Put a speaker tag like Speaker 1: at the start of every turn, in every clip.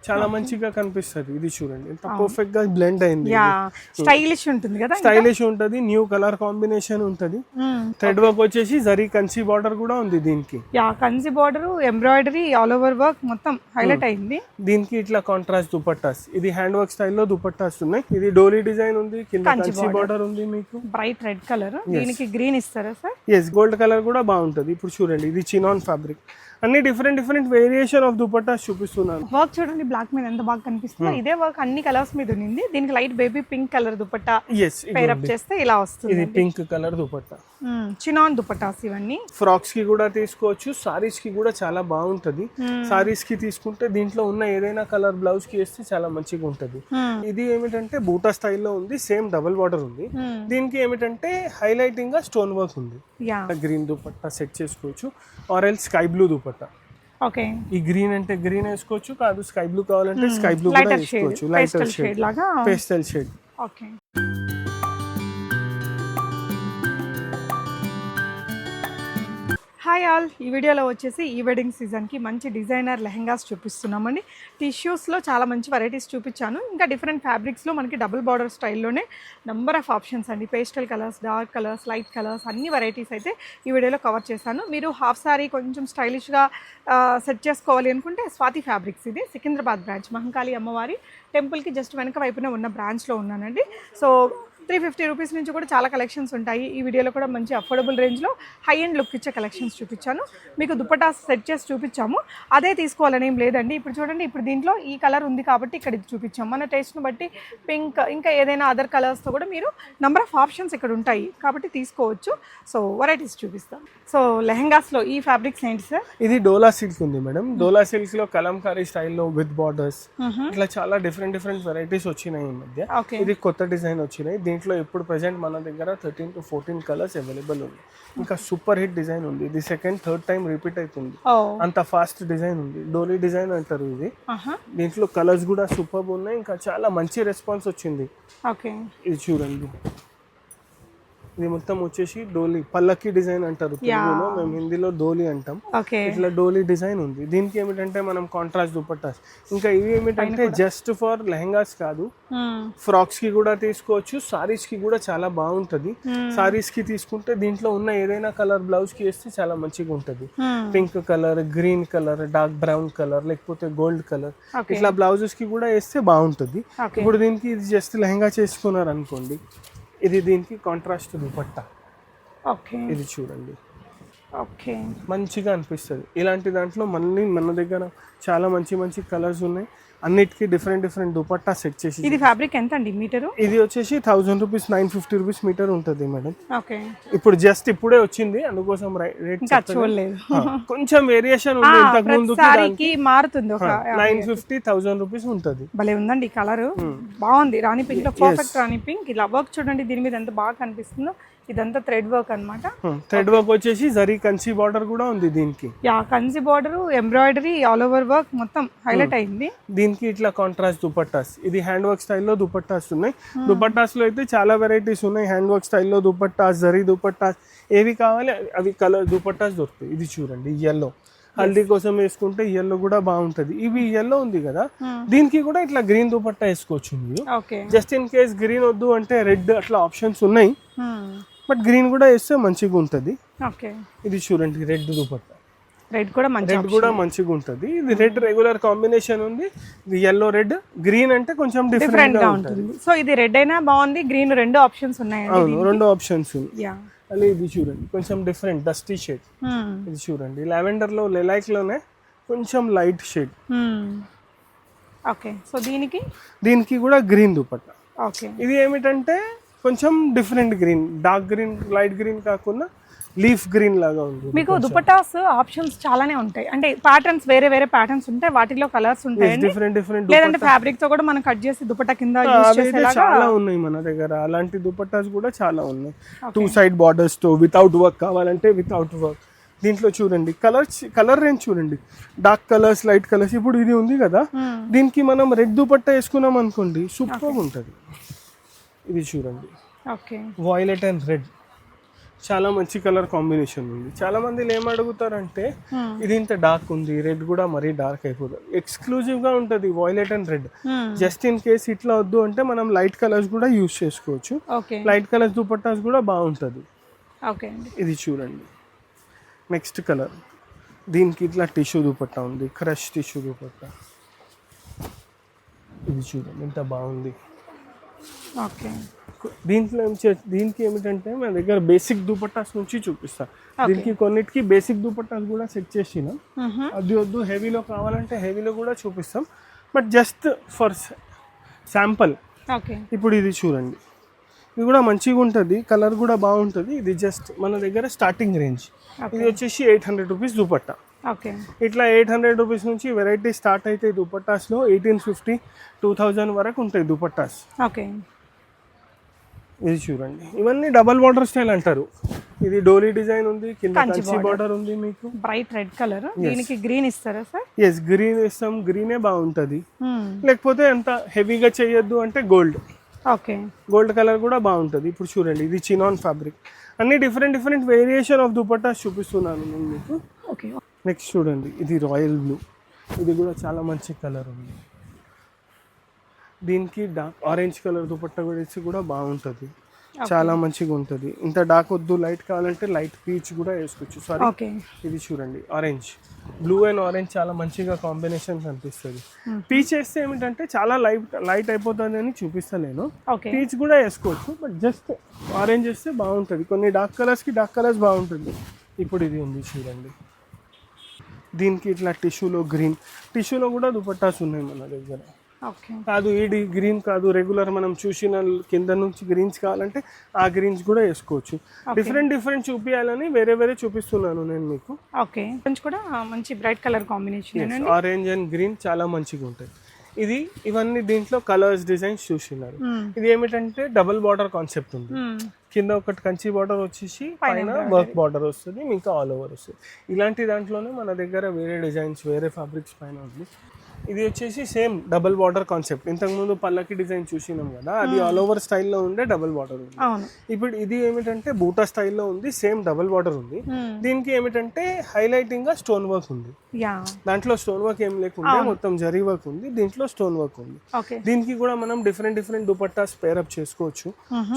Speaker 1: చాలా మంచిగా కనిపిస్తుంది. ఇది చూడండి ఎంత పర్ఫెక్ట్ గా బ్లెండ్ అయింది.
Speaker 2: స్టైలిష్ ఉంటుంది కదా,
Speaker 1: స్టైలిష్ ఉంటది, న్యూ కలర్ కాంబినేషన్ ఉంటది. థ్రెడ్ వర్క్ వచ్చేసి జరీ కంచి బార్డర్ కూడా ఉంది దీనికి.
Speaker 2: Kanchi border, embroidery, all over work మొత్తం హైలైట్ అయింది.
Speaker 1: దీనికి ఇట్లా కాంట్రాస్ట్ దుపట్టాస్, ఇది హ్యాండ్ వర్క్ స్టైల్లో దుపట్టాస్ ఉన్నాయి. ఇది డోలీ డిజైన్ ఉంది, కింద కంచి బార్డర్ ఉంది. మీకు
Speaker 2: బ్రైట్ రెడ్ కలర్, దీనికి గ్రీన్ ఇస్తారా సార్?
Speaker 1: ఎస్, గోల్డ్ కలర్ కూడా బాగుంటది. ఇప్పుడు చూడండి ఇది చినాన్ ఫ్యాబ్రిక్, అన్ని డిఫరెంట్ వేరియేషన్ ఆఫ్ దుపట్టాస్ చూపిస్తున్నాను.
Speaker 2: వర్క్ చూడండి బ్లాక్ మీద ఎంత బాగా కనిపిస్తుంది. ఇదే వర్క్ అన్ని కలర్స్ మీద ఉంది. దీనికి light baby pink colour dupatta pair up చేస్తే ఇలా వస్తుంది.
Speaker 1: ఇది pink colour dupatta,
Speaker 2: chinon dupattas ఇవన్నీ.
Speaker 1: ఫ్రాక్స్ కి కూడా తీసుకోవచ్చు, సారీస్ కి కూడా చాలా బాగుంటది. సారీస్ కి తీసుకుంటే దీంట్లో ఉన్న ఏదైనా కలర్ బ్లౌజ్ కి వేస్తే చాలా మంచిగా ఉంటది. ఇది ఏమిటంటే బూటా స్టైల్లో ఉంది, సేమ్ డబుల్ బార్డర్ ఉంది. దీనికి ఏమిటంటే హైలైటింగ్ గా స్టోన్ వర్క్ ఉంది. గ్రీన్ దుపట్టా సెట్ చేసుకోవచ్చు, or else sky blue dupatta.
Speaker 2: Okay,
Speaker 1: ఈ గ్రీన్ అంటే గ్రీన్ వేసుకోవచ్చు, కాదు స్కై బ్లూ కావాలంటే స్కై బ్లూ కూడా వేసుకోవచ్చు. లైటర్ షేడ్ లాగా, pastel shade.
Speaker 2: Okay, hi all. ఈ వీడియోలో వచ్చేసి ఈ వెడ్డింగ్ సీజన్కి మంచి డిజైనర్ లెహెంగాస్ చూపిస్తున్నామండి. టిష్యూస్లో చాలా మంచి వెరైటీస్ చూపించాను. ఇంకా డిఫరెంట్ ఫ్యాబ్రిక్స్లో మనకి డబుల్ బార్డర్ స్టైల్లోనే నెంబర్ ఆఫ్ ఆప్షన్స్ అండి. Pastel colours, dark colours, light colours, అన్ని వెరైటీస్ అయితే ఈ వీడియోలో కవర్ చేశాను. మీరు హాఫ్ సారీ కొంచెం స్టైలిష్గా సెట్ చేసుకోవాలి అనుకుంటే స్వాతి ఫ్యాబ్రిక్స్, ఇది సికింద్రాబాద్ బ్రాంచ్, మహంకాళి అమ్మవారి టెంపుల్కి జస్ట్ వెనక వైపున ఉన్న బ్రాంచ్లో ఉన్నానండి. సో 350 రూపీస్ నుంచి కూడా చాలా కలెక్షన్స్ ఉంటాయి. ఈ వీడియోలో కూడా మంచి అఫోర్డబుల్ రేంజ్లో హై అండ్ లుక్ ఇచ్చే కలెక్షన్స్ చూపించాను. మీకు దుపట్టా సెట్ చేసి చూపించాము, అదే తీసుకోవాలని ఏం లేదండి. ఇప్పుడు చూడండి, ఇప్పుడు దీంట్లో ఈ కలర్ ఉంది కాబట్టి ఇక్కడ ఇది చూపించాము. మన టేస్ట్ని బట్టి పింక్, ఇంకా ఏదైనా అదర్ కలర్స్తో కూడా మీరు నెంబర్ ఆఫ్ ఆప్షన్స్ ఇక్కడ ఉంటాయి కాబట్టి తీసుకోవచ్చు. సో వెరైటీస్ చూపిస్తాం. సో లెహెంగాస్లో ఈ ఫ్యాబ్రిక్స్ ఏంటి సార్?
Speaker 1: ఇది డోలా సిల్క్ ఉంది మేడం. డోలా సిల్క్ లో కలంకారీ స్టైల్లో విత్ బార్డర్స్, ఇట్లా చాలా డిఫరెంట్ వెరైటీస్ వచ్చినాయి ఈ మధ్య. ఇది కొత్త డిజైన్ వచ్చినాయి. దీంట్లో ఇప్పుడు ప్రెసెంట్ మన దగ్గర 13 to 14 కలర్స్ అవైలబుల్ ఉంది. ఇంకా సూపర్ హిట్ డిజైన్ ఉంది. ఇది సెకండ్ థర్డ్ టైం రిపీట్ అవుతుంది, అంత ఫాస్ట్ డిజైన్ ఉంది. డోలీ డిజైన్ అంటారు ఇది. దీంట్లో కలర్స్ కూడా సూపర్ ఉన్నాయి, ఇంకా చాలా మంచి రెస్పాన్స్ వచ్చింది. ఇది చూడండి, ఇది మొత్తం వచ్చేసి డోలీ పల్లకి డిజైన్ అంటారు తెలుగులో, మేము హిందీలో డోలీ అంటాం. ఇట్లా డోలీ డిజైన్ ఉంది. దీనికి ఏమిటంటే మనం కాంట్రాస్ట్ దుపట్టాస్, ఇంకా ఇవి ఏమిటంటే జస్ట్ ఫర్ లెహంగాస్ కాదు, ఫ్రాక్స్ కి కూడా తీసుకోవచ్చు, సారీస్ కి కూడా చాలా బాగుంటది. సారీస్ కి తీసుకుంటే దీంట్లో ఉన్న ఏదైనా కలర్ బ్లౌజ్ కి వేస్తే చాలా మంచిగా ఉంటది. Pink colour, green colour, dark brown colour, లేకపోతే గోల్డ్ కలర్, ఇట్లా బ్లౌజెస్ కి కూడా వేస్తే బాగుంటది. ఇప్పుడు దీనికి ఇది జస్ట్ లెహంగా చేసుకున్నారు అనుకోండి, ఇది దీనికి కాంట్రాస్ట్ దుపట్టా. ఇది చూడండి, మంచిగా అనిపిస్తుంది. ఇలాంటి దాంట్లో మళ్ళీ మన దగ్గర చాలా మంచి కలర్స్ ఉన్నాయి. అన్నిటికీ డిఫరెంట్ దుపట్టా సెట్ చేసి.
Speaker 2: ఇది ఫ్యాబ్రిక్ ఎంత అండి మీటరు?
Speaker 1: ఇది వచ్చేసి 1000 రూపీస్, 950 రూపీస్ మీటర్ ఉంటుంది మేడం. ఇప్పుడు జస్ట్ ఇప్పుడే వచ్చింది, అందుకోసం రేట్ కొంచెం వేరియేషన్ ఉంది. ఇంతకు ముందు
Speaker 2: మారుతుంది,
Speaker 1: 950, 1000 రూపీస్ ఉంటుంది.
Speaker 2: భలే ఉందండి కలర్, బాగుంది. రాణి పింక్ లో పర్ఫెక్ట్ రాణి పింక్. ఇలా వర్క్ చూడండి దీని మీద ఎంత బాగా కనిపిస్తుందో. ఇదంతా థ్రెడ్ వర్క్ అన్నమాట.
Speaker 1: థ్రెడ్ వర్క్ వచ్చేసి జరీ కంచి బార్డర్ కూడా ఉంది దీనికి.
Speaker 2: Kanchi border, embroidery, all over work మొత్తం హైలైట్ అయింది.
Speaker 1: దీనికి ఇట్లా కాంట్రాస్ట్ దుపట్టాస్, ఇది హ్యాండ్ వర్క్ స్టైల్లో దుపట్టాస్ ఉన్నాయి. దుపట్టాస్ లో అయితే చాలా వెరైటీస్ ఉన్నాయి. హ్యాండ్ వర్క్ స్టైల్లో దుపట్టాస్, జరీ దుపట్టాస్, ఏవి కావాలి అవి కలర్ దుపట్టాస్ దొరుకుతాయి. ఇది చూడండి ఎల్లో, హల్దీ కోసం వేసుకుంటే ఎల్లో కూడా బాగుంటది. ఇవి ఎల్లో ఉంది కదా, దీనికి కూడా ఇట్లా గ్రీన్ దుపట్టా వేసుకోవచ్చు మీరు. జస్ట్ ఇన్ కేస్ గ్రీన్ వద్దు అంటే రెడ్, అట్లా ఆప్షన్స్ ఉన్నాయి. బట్ గ్రీన్ కూడా వేస్తే మంచిగా ఉంటది. ఇది చూడండి రెడ్ దుపట్టా,
Speaker 2: రెడ్ కూడా
Speaker 1: మంచిగా ఉంటది. ఇది రెడ్ రెగ్యులర్ కాంబినేషన్ ఉంది, ఇది ఎల్లో రెడ్, గ్రీన్ అంటే కొంచెం డిఫరెంట్ గా ఉంటుంది.
Speaker 2: సో ఇది రెడ్ అయినా బాగుంది, గ్రీన్, రెండు ఆప్షన్స్ ఉన్నాయి.
Speaker 1: అవును, రెండు ఆప్షన్స్ ఉన్నాయి. అలా ఇది చూడండి కొంచెం డిఫరెంట్ డస్టీ షేడ్. ఇది చూడండి లావెండర్ లో, లైలాక్ లోనే కొంచెం లైట్ షేడ్.
Speaker 2: సో
Speaker 1: దీనికి కూడా గ్రీన్ దుపట్టా. ఇది ఏమిటంటే కొంచెం different green, dark green, light green కాకుండా లీఫ్ గ్రీన్ లాగా ఉంది.
Speaker 2: మీకు దుపట్టాస్ ఆప్షన్స్ చాలానే ఉంటాయి, అంటే ప్యాటర్న్స్ వేరే ప్యాటర్న్స్ ఉంటాయి, వాటిలో కలర్స్ ఉంటాయి.
Speaker 1: డిఫరెంట్
Speaker 2: లేదంటే ఫ్యాబ్రిక్ తో కూడా మనం కట్ చేసి దుపట్టా కింద
Speaker 1: చాలా ఉన్నాయి మన దగ్గర. అలాంటి దుపట్టాస్ కూడా చాలా ఉన్నాయి. 2 సైడ్ బార్డర్స్ తో, వితౌట్ వర్క్ కావాలంటే వితౌట్ వర్క్. దీంట్లో చూడండి కలర్ రేంజ్ చూడండి, డార్క్ కలర్స్, లైట్ కలర్స్. ఇప్పుడు ఇది ఉంది కదా, దీనికి మనం రెడ్ దుపట్టా వేసుకున్నాం అనుకోండి, సూపర్ ఉంటుంది. ఇది చూడండి, వైలెట్ అండ్ రెడ్, చాలా మంచి కలర్ కాంబినేషన్ ఉంది. చాలా మంది ఏం అడుగుతారంటే ఇది ఇంత డార్క్ ఉంది, రెడ్ కూడా మరీ డార్క్ అయిపోతుంది. ఎక్స్క్లూజివ్ గా ఉంటుంది violet and red. Just in case ఇట్లా వద్దు అంటే మనం లైట్ కలర్స్ కూడా యూస్ చేసుకోవచ్చు. లైట్ కలర్స్ దుపట్టాస్ కూడా బాగుంటుంది. ఇది చూడండి నెక్స్ట్ కలర్. దీనికి ఇట్లా టిష్యూ దుపట్టా ఉంది, క్రష్ టిష్యూ దుపట్టా. ఇది చూడండి ఎంత బాగుంది. దీనికి ఏమిటంటే మన దగ్గర బేసిక్ దుపట్టాస్ నుంచి చూపిస్తా. దీనికి కొన్నిటికి బేసిక్ దుపట్టాస్ కూడా సెట్ చేసిన. అది వద్దు హెవీలో కావాలంటే హెవీలో కూడా చూపిస్తాం, బట్ జస్ట్ ఫర్ శాంపుల్. ఇప్పుడు ఇది చూడండి, ఇది కూడా మంచిగా ఉంటుంది, కలర్ కూడా బాగుంటుంది. ఇది జస్ట్ మన దగ్గర స్టార్టింగ్ రేంజ్. ఇది వచ్చేసి 800 రూపీస్ దుపట్టా. ఇట్లా 800 రూపీస్ నుంచి వెరైటీ స్టార్ట్ అవుతాయి దుపట్టాస్లో. 1850, 2000 వరకు ఉంటాయి దుపట్టాస్. ఇది చూడండి, ఇవన్నీ డబల్ బార్డర్ స్టైల్ అంటారు. ఇది డోలీ డిజైన్ ఉంది, కింద కంచి బార్డర్ ఉంది. మీకు
Speaker 2: బ్రైట్ రెడ్ కలర్, దీనికి గ్రీన్ ఇస్తారా సార్?
Speaker 1: ఎస్, గ్రీన్ ఇస్తాం. గ్రీనే బాగుంటుంది. లేకపోతే అంత హెవీగా చేయొద్దు అంటే గోల్డ్ కలర్ కూడా బాగుంటుంది. ఇప్పుడు చూడండి, ఇది చినాన్ ఫ్యాబ్రిక్. అన్ని డిఫరెంట్ వేరియేషన్ ఆఫ్ దుపట్టాస్ చూపిస్తున్నాను నేను మీకు. నెక్స్ట్ చూడండి, ఇది రాయల్ బ్లూ. ఇది కూడా చాలా మంచి కలర్ ఉంది. దీనికి డార్క్ ఆరెంజ్ కలర్ దుపట్టా వేసి కూడా బాగుంటుంది, చాలా మంచిగా ఉంటుంది. ఇంత డార్క్ వద్దు, లైట్ కావాలంటే లైట్ పీచ్ కూడా వేసుకోవచ్చు. సారీ, ఇది చూడండి ఆరెంజ్, బ్లూ అండ్ ఆరెంజ్ చాలా మంచిగా కాంబినేషన్ కనిపిస్తుంది. పీచ్ వేస్తే ఏమిటంటే చాలా లైట్ అయిపోతుంది అని చూపిస్తాను నేను. పీచ్ కూడా వేసుకోవచ్చు, బట్ జస్ట్ ఆరెంజ్ వేస్తే బాగుంటుంది. కొన్ని డార్క్ కలర్స్ బాగుంటుంది. ఇప్పుడు ఇది ఉంది చూడండి, దీనికి ఇట్లా టిష్యూలో గ్రీన్. టిష్యూలో కూడా దుపట్టాస్ ఉన్నాయి మన దగ్గర. కాదు ఇది గ్రీన్ కాదు, రెగ్యులర్ మనం చూసిన కింద నుంచి గ్రీన్స్ కావాలంటే ఆ గ్రీన్స్ కూడా వేసుకోవచ్చు. డిఫరెంట్ చూపించాలని వేరే చూపిస్తున్నాను నేను మీకు.
Speaker 2: కూడా మంచి bright colour combination,
Speaker 1: orange and green చాలా మంచిగా ఉంటాయి. ఇవన్నీ దీంట్లో కలర్స్ డిజైన్స్ చూసినారు. ఇది ఏమిటంటే డబుల్ బార్డర్ కాన్సెప్ట్ ఉంది. కింద ఒకటి కంచి బార్డర్ వచ్చేసి పైన వర్క్ బార్డర్ వస్తుంది, ఇంకా ఆల్ ఓవర్ వస్తుంది. ఇలాంటి దాంట్లోనే మన దగ్గర వేరే డిజైన్స్ వేరే ఫ్యాబ్రిక్స్ పైన ఉంది. ఇది వచ్చేసి సేమ్ డబుల్ బార్డర్ కాన్సెప్ట్. ఇంతకుముందు పల్లకి డిజైన్ చూసినాం కదా, అది ఆల్ ఓవర్ స్టైల్లో ఉండే డబుల్ బార్డర్ ఉంది. ఇప్పుడు ఇది ఏమిటంటే బూటా స్టైల్లో ఉంది, సేమ్ డబుల్ బార్డర్ ఉంది. దీనికి ఏమిటంటే హైలైటింగ్ గా స్టోన్ వర్క్ ఉంది. దాంట్లో స్టోన్ వర్క్ ఏం లేకుండా మొత్తం జరీ వర్క్ ఉంది, దీంట్లో స్టోన్ వర్క్ ఉంది. దీనికి కూడా మనం డిఫరెంట్ దుపట్టాస్ పేరప్ చేసుకోవచ్చు.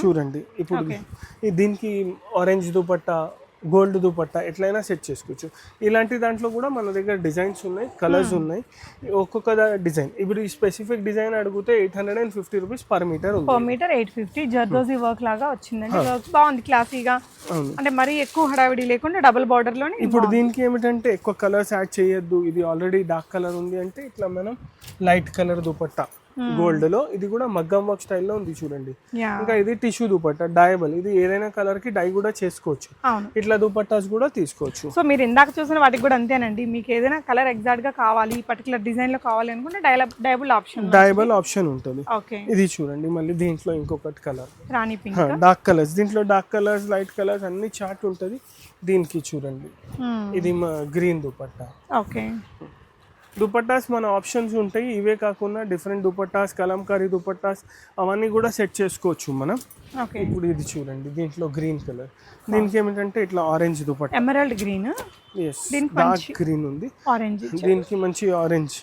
Speaker 1: చూడండి, ఇప్పుడు దీనికి ఆరెంజ్ దుపట్టా, గోల్డ్ దుపట్టా ఎట్లయినా సెట్ చేసుకోవచ్చు. ఇలాంటి దాంట్లో కూడా మన దగ్గర డిజైన్స్ ఉన్నాయి, కలర్స్ ఉన్నాయి. ఒక్కొక్క డిజైన్, ఇప్పుడు ఈ స్పెసిఫిక్ డిజైన్ అడిగితే 850 రూపీస్ పర్ మీటర్ ఉంది.
Speaker 2: 850 జర్దోజీ వర్క్ లాగా వచ్చిందండి. వర్క్ బాగుంది, క్లాసీగా. అంటే మరి ఎక్కువ హడావిడి లేకుండా డబుల్ బార్డర్ లోనే.
Speaker 1: ఇప్పుడు దీనికి ఏమిటంటే ఎక్కువ కలర్స్ యాడ్ చేయొద్దు, ఇది ఆల్రెడీ డార్క్ కలర్ ఉంది అంటే ఇట్లా మనం లైట్ కలర్ దుపట్టా గోల్డ్ లో, ఇది కూడా మగ్గం వర్క్ స్టైల్లో ఉంది చూడండి. ఇంకా ఇది టిష్యూ దుపట్టా డయబుల్, ఇది ఏదైనా కలర్ కి డై కూడా చేసుకోవచ్చు. ఇట్లా దుపట్టాస్ కూడా తీసుకోవచ్చు.
Speaker 2: సో మీరు ఇందాక చూసిన వాటికి కూడా అంతేనండి. మీకు ఏదైనా కలర్ ఎగ్జాక్ట్ గా కావాలి, పర్టికులర్ డిజైన్ లో కావాలి అనుకుంటే డయబుల్ ఆప్షన్ ఉంటుంది. ఇది చూడండి, మళ్ళీ దీంట్లో ఇంకొకటి కలర్ రాణి పింక్, డార్క్ కలర్స్. దీంట్లో డార్క్ కలర్స్, లైట్ కలర్స్ అన్ని చార్ట్ ఉంటుంది. దీనికి చూడండి, ఇది గ్రీన్ దుపట్టా. దుపట్టాస్ మన ఆప్షన్స్ ఉంటాయి. ఇవే కాకుండా డిఫరెంట్ దుపట్టాస్, కలంకారీ దుపట్టాస్ అవన్నీ కూడా సెట్ చేసుకోవచ్చు మనం. ఇప్పుడు ఇది చూడండి, దీంట్లో గ్రీన్ కలర్. దీనికి ఏమిటంటే ఇట్లా orange dupatta, emerald green,
Speaker 1: dark green ఉంది. దీనికి మంచి ఆరెంజ్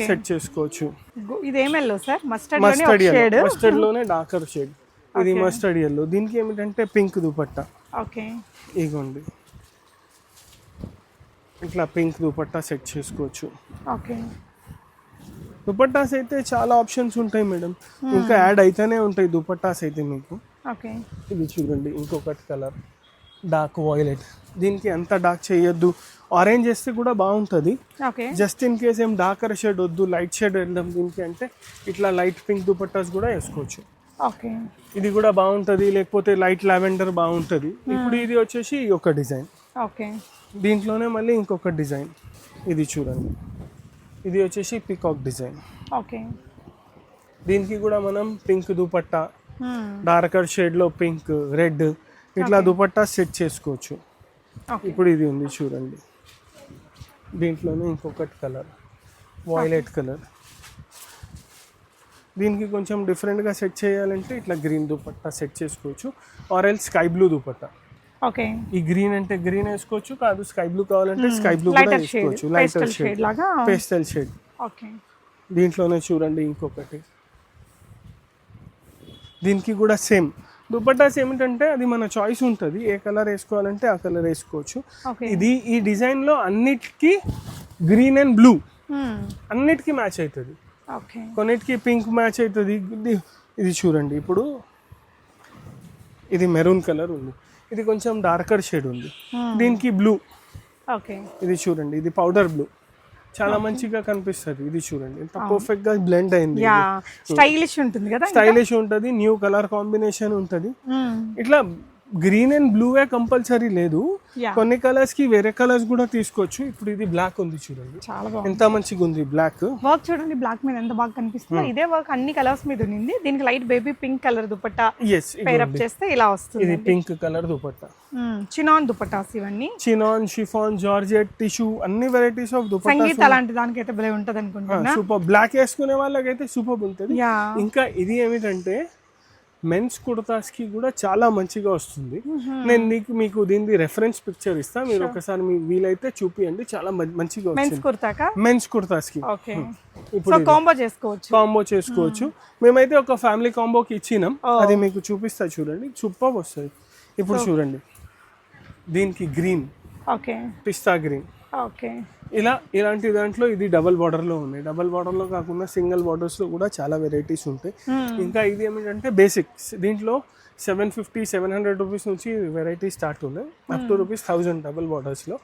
Speaker 1: సెట్ చేసుకోవచ్చు.
Speaker 2: ఇదేం ఎల్లో సార్? మస్టర్డ్
Speaker 1: లోనే డార్కర్ షేడ్. ఇది మస్టర్డ్ ఎల్లో. దీనికి ఏమిటంటే పింక్ దుపట్టా. ఇగోండి, ఇట్లా పింక్ దుపట్టా సెట్ చేసుకోవచ్చు. దుపట్టాస్ అయితే చాలా ఆప్షన్స్ ఉంటాయి మేడం, ఇంకా యాడ్ అయితేనే ఉంటాయి దుపట్టాస్ అయితే మీకు. ఇది చూడండి, ఇంకొకటి కలర్ డార్క్ వైలెట్. దీనికి అంత డార్క్ చేయొద్దు, ఆరెంజ్ వేస్తే కూడా బాగుంటుంది. జస్ట్ ఇన్ కేస్ ఏం డార్కర్ షేడ్ వద్దు, లైట్ షేడ్ వెళ్దాం దీనికి అంటే ఇట్లా లైట్ పింక్ దుపట్టాస్ కూడా వేసుకోవచ్చు. ఇది కూడా బాగుంటుంది, లేకపోతే లైట్ లావెండర్ బాగుంటుంది. ఇప్పుడు ఇది వచ్చేసి ఒక డిజైన్. దీంట్లోనే మళ్ళీ ఇంకొక డిజైన్, ఇది చూడండి, ఇది వచ్చేసి పికాక్ డిజైన్. దీనికి కూడా మనం పింక్ దుపట్టా, డార్కర్ షేడ్లో పింక్, రెడ్ ఇట్లా దుపట్టా సెట్ చేసుకోవచ్చు. ఇప్పుడు ఇది ఉంది చూడండి, దీంట్లోనే ఇంకొకటి కలర్ వైలెట్ కలర్. దీనికి కొంచెం డిఫరెంట్గా సెట్ చేయాలంటే ఇట్లా గ్రీన్ దుపట్టా సెట్ చేసుకోవచ్చు, or else sky blue dupatta.
Speaker 2: Okay.
Speaker 1: ఈ గ్రీన్ అంటే గ్రీన్ వేసుకోవచ్చు, కాదు స్కై బ్లూ కావాలంటే స్కై బ్లూ కూడా
Speaker 2: లైటర్
Speaker 1: వేసుకోవచ్చు.
Speaker 2: షేడ్,
Speaker 1: లైటర్
Speaker 2: పేస్టల్ షేడ్ లాగా.
Speaker 1: Pastel shade.
Speaker 2: ఓకే.
Speaker 1: దీంట్లోనే చూడండి ఇంకొకటి, దీనికి కూడా సేమ్ దుపట్టాస్ ఏమిటంటే అది మన చాయిస్ ఉంటుంది, ఏ కలర్ వేసుకోవాలంటే ఆ కలర్ వేసుకోవచ్చు. ఇది ఈ డిజైన్ లో అన్నిటికీ గ్రీన్ అండ్ బ్లూ అన్నిటికీ మ్యాచ్ అవుతుంది. కొన్నిటికి పింక్ మ్యాచ్ అవుతుంది. ఇది చూడండి, ఇప్పుడు ఇది మెరూన్ కలర్ ఉంది, ఇది కొంచెం డార్కర్ షేడ్ ఉంది, దీనికి బ్లూ. ఇది చూడండి, ఇది పౌడర్ బ్లూ, చాలా మంచిగా కనిపిస్తుంది. ఇది చూడండి ఎంత పర్ఫెక్ట్ గా బ్లెండ్ అయింది.
Speaker 2: స్టైలిష్ ఉంటుంది కదా,
Speaker 1: స్టైలిష్ ఉంటుంది, న్యూ కలర్ కాంబినేషన్ ఉంటుంది. ఇట్లా గ్రీన్ అండ్ బ్లూవే కంపల్సరీ లేదు, కొన్ని కలర్స్ కి వేరే కలర్స్ కూడా తీసుకోవచ్చు. ఇప్పుడు ఇది బ్లాక్ ఉంది చూడండి,
Speaker 2: చాలా
Speaker 1: ఎంత మంచిగా ఉంది బ్లాక్
Speaker 2: వర్క్. చూడండి బ్లాక్ మీద ఎంత బాగా కనిపిస్తుంది. ఇదే వర్క్ అన్ని కలర్స్ మీద ఉంది. దీనికి light baby pink colour dupatta pair up చేస్తే ఇలా వస్తుంది.
Speaker 1: ఇది pink colour dupatta,
Speaker 2: chinon dupattas ఇవన్నీ.
Speaker 1: చినాన్, షిఫాన్, జార్జెట్, టిష్యూ అన్ని వెరైటీస్ ఆఫ్ దుపట్టా.
Speaker 2: సంగీత అలాంటి దానికి అయితే భలే ఉంటది అనుకుంటున్నా.
Speaker 1: సూపర్, బ్లాక్ వేసుకునే వాళ్ళకైతే సూపర్ ఉంటుంది. ఇంకా ఇది ఏమిటంటే మెన్స్ కుర్తాస్ కి కూడా చాలా మంచిగా వస్తుంది. నేను మీకు దీని రెఫరెన్స్ పిక్చర్ ఇస్తా, మీరు ఒకసారి మీ వీలైతే చూపియండి. చాలా మంచిగా వస్తుంది మెన్స్ కుర్తాస్ కి.
Speaker 2: ఇప్పుడు కాంబో
Speaker 1: చేసుకోవచ్చు. మేమైతే ఒక ఫ్యామిలీ కాంబోకి ఇచ్చినాం, అది మీకు చూపిస్తా చూడండి, సూపర్ వస్తుంది. ఇప్పుడు చూడండి, దీనికి గ్రీన్, పిస్తా గ్రీన్, ఇలాంటి దాంట్లో ఇది డబల్ బార్డర్ లో ఉన్నాయి. డబల్ బార్డర్ లో కాకుండా సింగిల్ బార్డర్స్ లో కూడా చాలా వెరైటీస్ ఉంటాయి. ఇంకా ఇది ఏమిటంటే బేసిక్స్, దీంట్లో 750-700 రూపీస్ నుంచి వెరైటీ స్టార్ట్ ఉన్నాయి, అప్ టు ₹1000 డబల్ బార్డర్స్ లో.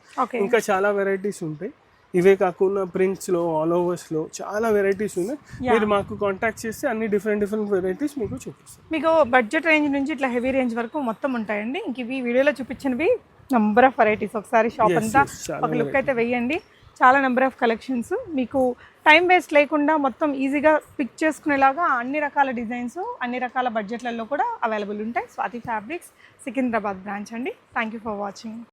Speaker 1: ఇంకా చాలా వెరైటీస్ ఉంటాయి. ఇవే కాకుండా ప్రింట్స్ లో, ఆల్ ఓవర్స్ లో చాలా వెరైటీస్ ఉన్నాయి. మీరు మాకు కాంటాక్ట్ చేస్తే అన్ని డిఫరెంట్ వెరైటీస్ మీకు చూపిస్తాం.
Speaker 2: మీకు బడ్జెట్ రేంజ్ నుంచి ఇట్లా హెవీ రేంజ్ వరకు మొత్తం ఉంటాయండి. ఇంక ఇవి వీడియోలో చూపించినవి నెంబర్ ఆఫ్ వెరైటీస్. ఒకసారి షాప్ అంతా ఒక లుక్ అయితే వేయండి, చాలా నెంబర్ ఆఫ్ కలెక్షన్స్. మీకు టైం వేస్ట్ లేకుండా మొత్తం ఈజీగా పిక్ చేసుకునేలాగా అన్ని రకాల డిజైన్స్ అన్ని రకాల బడ్జెట్లలో కూడా అవైలబుల్ ఉంటాయి. స్వాతి ఫ్యాబ్రిక్స్, సికింద్రాబాద్ బ్రాంచ్ అండి. Thank you for watching.